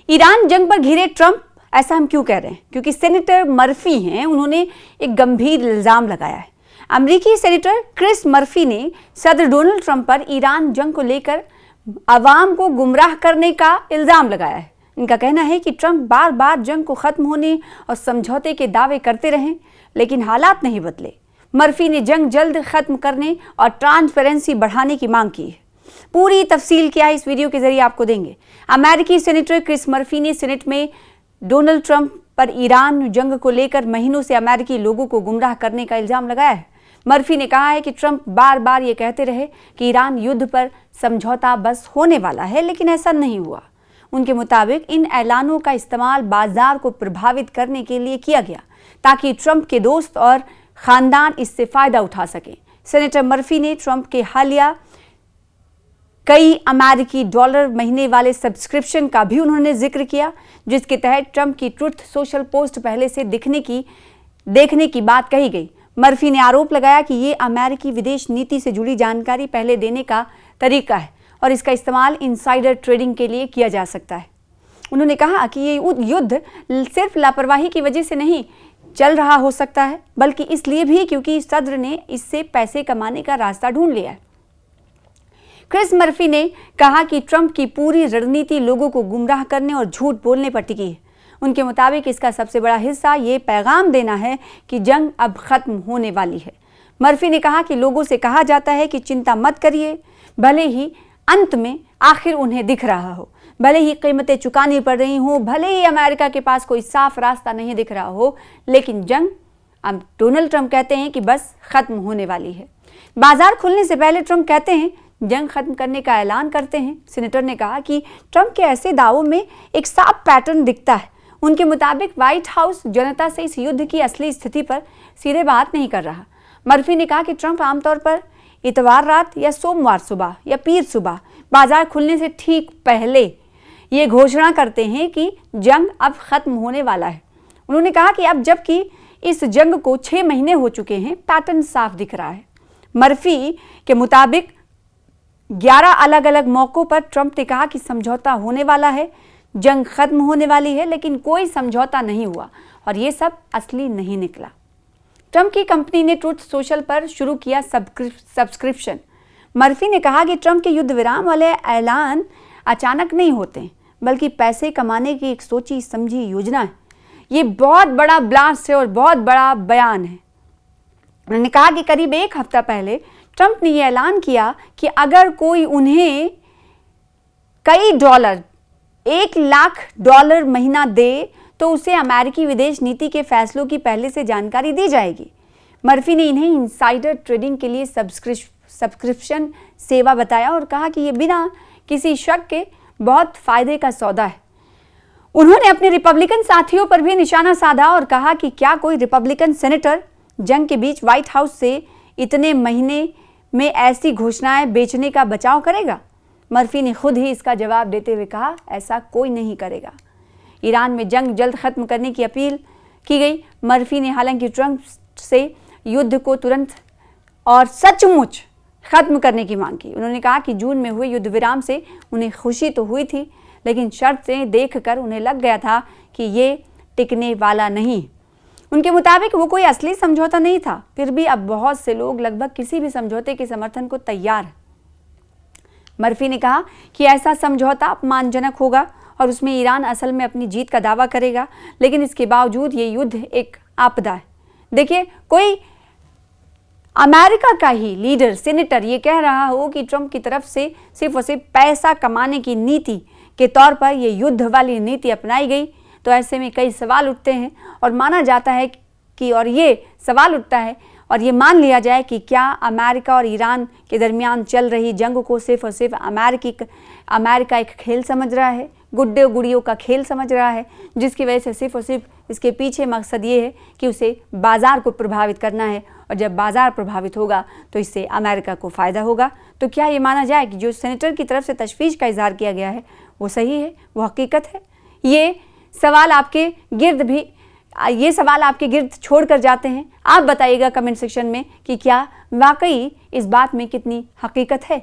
Iran जंग पर घिरे ट्रंप, ऐसा हम क्यों कह रहे हैं? क्योंकि सेनेटर मर्फी हैं, उन्होंने एक गंभीर इल्जाम लगाया है। अमेरिकी सेनेटर क्रिस मर्फी ने सदर डोनाल्ड ट्रंप पर ईरान जंग को लेकर अवाम को गुमराह करने का इल्जाम लगाया है। इनका कहना है कि ट्रंप बार बार जंग को खत्म होने और समझौते के दावे करते रहे, लेकिन हालात नहीं बदले। मर्फी ने जंग जल्द खत्म करने और ट्रांसपेरेंसी बढ़ाने की मांग की है। पूरी तफसील क्या है इस वीडियो के जरिए आपको देंगे। अमेरिकी सेनेटर क्रिस मर्फी ने सेनेट में डोनाल्ड ट्रंप पर ईरान जंग को लेकर महीनों से अमेरिकी लोगों को गुमराह करने का इल्जाम लगाया है। मर्फी ने कहा है कि ट्रंप बार बार ये कहते रहे कि ईरान युद्ध पर समझौता बस होने वाला है, लेकिन ऐसा नहीं हुआ। उनके मुताबिक इन ऐलानों का इस्तेमाल बाजार को प्रभावित करने के लिए किया गया ताकि ट्रंप के दोस्त और खानदान इससे फायदा उठा सकें। सेनेटर मर्फी ने ट्रंप के हालिया कई अमेरिकी डॉलर महीने वाले सब्सक्रिप्शन का भी उन्होंने जिक्र किया, जिसके तहत ट्रंप की ट्रुथ सोशल पोस्ट पहले से देखने की बात कही गई। मर्फी ने आरोप लगाया कि ये अमेरिकी विदेश नीति से जुड़ी जानकारी पहले देने का तरीका है और इसका इस्तेमाल इनसाइडर ट्रेडिंग के लिए किया जा सकता है। उन्होंने कहा कि ये युद्ध सिर्फ लापरवाही की वजह से नहीं चल रहा हो सकता है, बल्कि इसलिए भी क्योंकि सदर ने इससे पैसे कमाने का रास्ता ढूंढ लिया है। क्रिस मर्फी ने कहा कि ट्रंप की पूरी रणनीति लोगों को गुमराह करने और झूठ बोलने पर टिकी है। उनके मुताबिक इसका सबसे बड़ा हिस्सा ये पैगाम देना है कि जंग अब खत्म होने वाली है। मर्फी ने कहा कि लोगों से कहा जाता है कि चिंता मत करिए, भले ही अंत में आखिर उन्हें दिख रहा हो, भले ही कीमतें चुकानी पड़ रही हों, भले ही अमेरिका के पास कोई साफ रास्ता नहीं दिख रहा हो, लेकिन जंग अब डोनाल्ड ट्रंप कहते हैं कि बस खत्म होने वाली है। बाजार खुलने से पहले ट्रंप कहते हैं जंग खत्म करने का ऐलान करते हैं। सेनेटर ने कहा कि ट्रंप के ऐसे दावों में एक साफ पैटर्न दिखता है। उनके मुताबिक व्हाइट हाउस जनता से इस युद्ध की असली स्थिति पर सीधे बात नहीं कर रहा। मर्फी ने कहा कि ट्रंप आमतौर पर इतवार रात या सोमवार सुबह या पीर सुबह बाजार खुलने से ठीक पहले ये घोषणा करते हैं कि जंग अब खत्म होने वाला है। उन्होंने कहा कि अब जबकि इस जंग को 6 महीने हो चुके हैं, पैटर्न साफ दिख रहा है। मर्फी के मुताबिक 11 अलग अलग मौकों पर ट्रंप ने कहा कि समझौता होने वाला है, जंग खत्म होने वाली है, लेकिन कोई समझौता नहीं हुआ और ये सब असली नहीं निकला। ट्रंप की कंपनी ने ट्रुथ सोशल पर शुरू किया सब्सक्रिप्शन। मर्फी ने कहा कि ट्रंप के युद्ध विराम वाले ऐलान अचानक नहीं होते, बल्कि पैसे कमाने की एक सोची समझी योजना है। ये बहुत बड़ा ब्लास्ट है और बहुत बड़ा बयान है। उन्होंने कहा कि करीब 1 हफ्ता पहले ट्रंप ने यह ऐलान किया कि अगर कोई उन्हें कई डॉलर, $1 लाख महीना दे तो उसे अमेरिकी विदेश नीति के फैसलों की पहले से जानकारी दी जाएगी। मर्फी ने इन्हें इनसाइडर ट्रेडिंग के लिए सब्सक्रिप्शन सेवा बताया और कहा कि यह बिना किसी शक के बहुत फायदे का सौदा है। उन्होंने अपने रिपब्लिकन साथियों पर भी निशाना साधा और कहा कि क्या कोई रिपब्लिकन सेनेटर जंग के बीच व्हाइट हाउस से इतने महीने में ऐसी घोषणाएं बेचने का बचाव करेगा। मर्फी ने खुद ही इसका जवाब देते हुए कहा, ऐसा कोई नहीं करेगा। ईरान में जंग जल्द खत्म करने की अपील की गई। मर्फी ने हालांकि ट्रंप से युद्ध को तुरंत और सचमुच खत्म करने की मांग की। उन्होंने कहा कि जून में हुए युद्ध विराम से उन्हें खुशी तो हुई थी, लेकिन शर्तें देखकर उन्हें लग गया था कि ये टिकने वाला नहीं। उनके मुताबिक वो कोई असली समझौता नहीं था, फिर भी अब बहुत से लोग लगभग किसी भी समझौते के समर्थन को तैयार हैं। मर्फी ने कहा कि ऐसा समझौता अपमानजनक होगा और उसमें ईरान असल में अपनी जीत का दावा करेगा, लेकिन इसके बावजूद ये युद्ध एक आपदा है। देखिए, कोई अमेरिका का ही लीडर, सेनेटर ये कह रहा हो कि ट्रंप की तरफ से सिर्फ और सिर्फ पैसा कमाने की नीति के तौर पर ये युद्ध वाली नीति अपनाई गई, तो ऐसे में कई सवाल उठते हैं और माना जाता है कि और ये मान लिया जाए कि क्या अमेरिका और ईरान के दरमियान चल रही जंग को सिर्फ और सिर्फ अमेरिका एक खेल समझ रहा है, गुड्डे गुड़ियों का खेल समझ रहा है, जिसकी वजह से सिर्फ और सिर्फ इसके पीछे मकसद ये है कि उसे बाजार को प्रभावित करना है, और जब बाजार प्रभावित होगा तो इससे अमेरिका को फ़ायदा होगा। तो क्या ये माना जाए कि जो सेनेटर की तरफ से तशवीश का इजहार किया गया है वो सही है, वो हकीकत है? ये सवाल आपके गिर्द छोड़ कर जाते हैं। आप बताइएगा कमेंट सेक्शन में कि क्या वाकई इस बात में कितनी हकीकत है।